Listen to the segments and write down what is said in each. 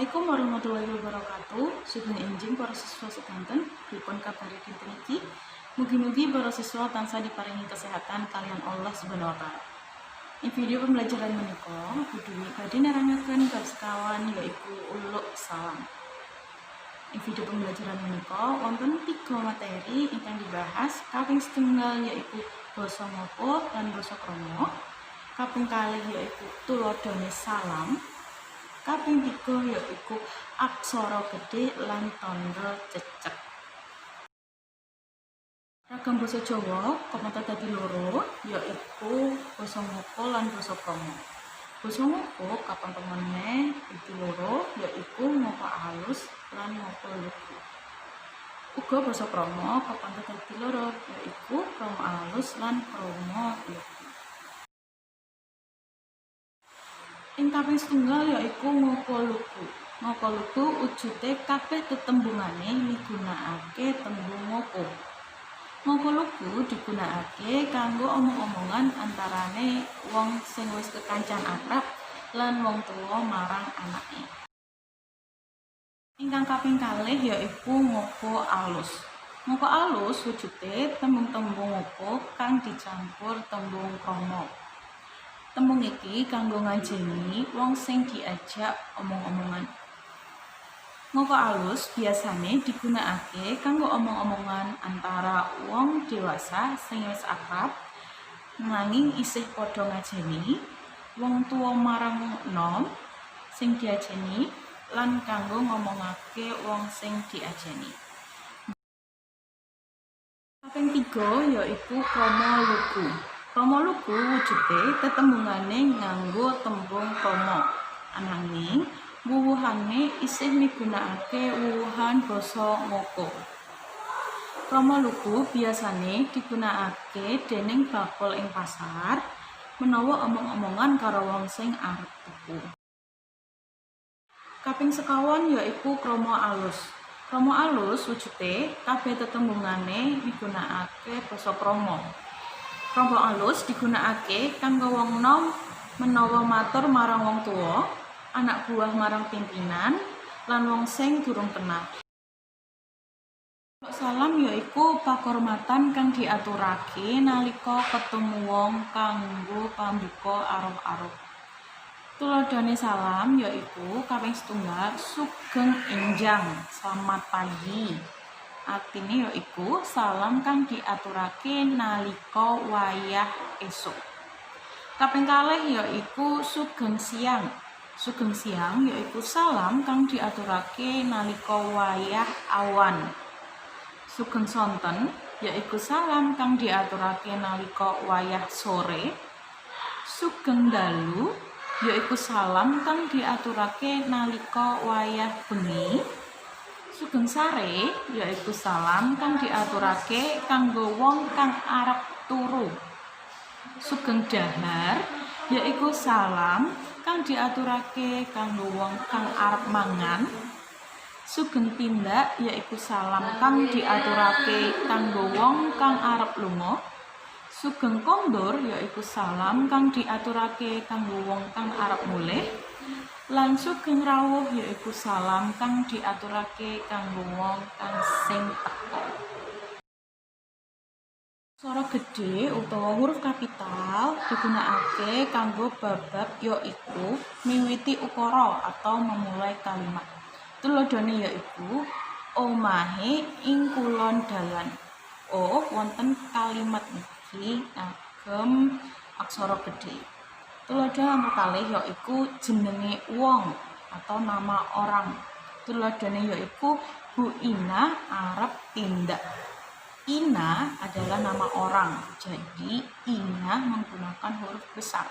Assalamualaikum warahmatullahi wabarakatuh. Sugeng enjing para siswa sedanten dipun kabari dinten iki. Mugi-mugi para siswa tansah diparingi kesehatan kalian Allah Subhanahu wa taala. Ing video pembelajaran menika Budwi badhe nerangaken bab sekawan yaiku uluk salam. Ing video pembelajaran menika wonten 3 materi ingkang dibahas. Kaping setunggal yaiku basa ngoko lan basa krama. Kaping kalih yaiku tuladhane salam. Kaping 3 yaiku aksara gedhe lan tandha cecek. Ragam basa Jawa kemata dadi loro yaiku basa ngoko lan basa krama. Basa ngoko kapan temene iki loro yaiku ngoko alus lan ngoko lugu. Uga basa krama kapan dadi loro yaiku krama alus lan krama lugu. Ing kaping setunggal yaiku ngoko lugu. Ngoko lugu wujude kabeh tetembungane migunakake tembung ngoko. Ngoko lugu digunakake kanggo omong-omongan antarane wong sing wis kekancan akrab lan wong tuwa marang anake. Ingkang kaping kalih yaiku ngoko alus. Ngoko alus wujude tembung-tembung ngoko kang dicampur tembung krama. Tembung iki kanggo ngajeni wong sing diajak omong-omongan. Ngoko alus biasane digunakake kanggo omong-omongan antara wong dewasa sing wis akrab nanging isih padha ngajeni, wong tuwa marang nom sing diajeni lan kanggo ngomongake wong sing diajeni. Kaping 3 yaiku krama lugu. Krama lugu wujude tetembungane nganggo tembung krama. Ananging wuwuhane isih migunakake wuwuhan basa ngoko. Krama lugu biasane digunakake dening bakul ing pasar menawa omong-omongan karo wong sing arep tuku. Kaping sekawan yaiku krama alus. Krama alus wujude kabeh tetembungane migunakake basa krama. Krama alus digunakake kanggo wong nom menawa matur marang wong tuwa, anak buah marang pimpinan, lan wong sing durung kenal. Salam yaiku pakurmatan kang diaturake nalika ketemu wong kanggo pambuka arep-arep. Tuladhane salam yaiku kaping setunggal sugeng enjang, selamat pagi. Artine yaiku salam kang diaturake nalika wayah esuk. Kaping kalih yaiku sugeng siang. Sugeng siang yaiku salam kang diaturake nalika wayah awan. Sugeng sonten yaiku salam kang diaturake nalika wayah sore. Sugeng dalu yaiku salam kang diaturake nalika wayah bengi. Sugeng sare yaiku salam kang diaturake kanggo wong kang arep turu. Sugeng dahar yaiku salam kang diaturake kanggo wong kang arep mangan. Sugeng tindak yaiku salam kang diaturake kanggo wong kang arep lunga. Sugeng kondur yaiku salam kang diaturake kanggo wong kang arep mulih. Lan sugeng rawuh yaiku salam kang diaturake kanggo wong kang sing teka. Aksara gedhe utawa huruf kapital digunakake kanggo bab-bab yaiku miwiti ukara atau memulai kalimat. Tuladhane yaiku omahe ing kulon dalan. Wonten kalimat iki ngagem aksara gedhe. Tuladhane kalih yaiku jenenge wong atau nama orang. Tuladhane yaiku Bu Ina arep tindak. Ina adalah nama orang, jadi Ina menggunakan huruf besar.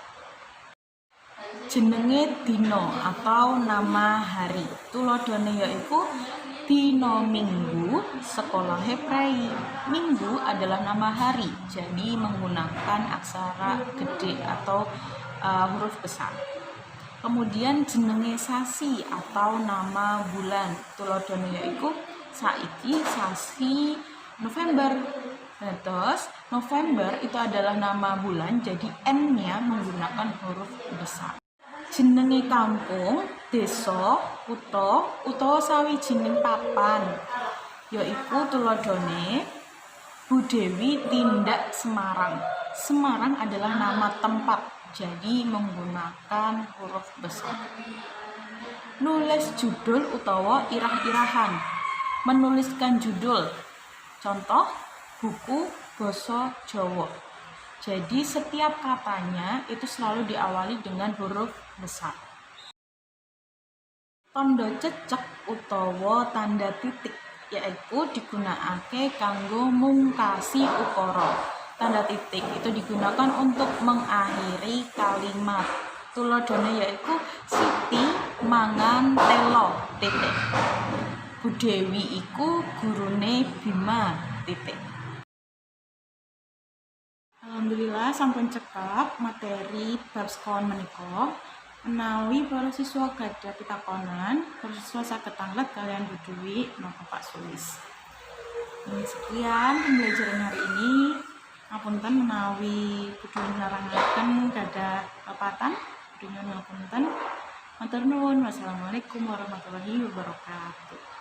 Jenenge dina atau nama hari. Tuladhane yaiku dina Minggu, sekolahe prei. Minggu adalah nama hari, jadi menggunakan aksara gedhe atau huruf besar. Kemudian jenenge sasi atau nama bulan. Tuladhane yaiku saiki sasi November. Terus November itu adalah nama bulan, jadi N-nya menggunakan huruf besar. Jenenge kampung, desa, kutha utawa sawijining papan, yaiku tuladhane Bu Dewi tindak Semarang. Semarang adalah nama tempat, jadi menggunakan huruf besar. Nulis judul utawa irah-irahan. Menuliskan judul. Contoh, buku basa Jawa. Jadi setiap katanya itu selalu diawali dengan huruf besar. Tanda cecek utawa tanda titik yaitu digunakake kanggo mungkasi ukara. Tanda titik itu digunakan untuk mengakhiri kalimat. Tuladhane yaitu Siti mangan telo titik. Bu Dewi iku gurune Bima titik. Alhamdulillah sampun cekap materi bab sekawan menika. Menawi para siswa gadah pitakonan, para siswa saged tanglet kalian Bu Dewi napa Pak Sulis. Sekian pembelajaran hari ini. Ngapunten menawi Bu Dewi nerangaken gadah pepatan. Bu Dewi ngapunten. Matur nuwun. Wassalamualaikum warahmatullahi wabarakatuh.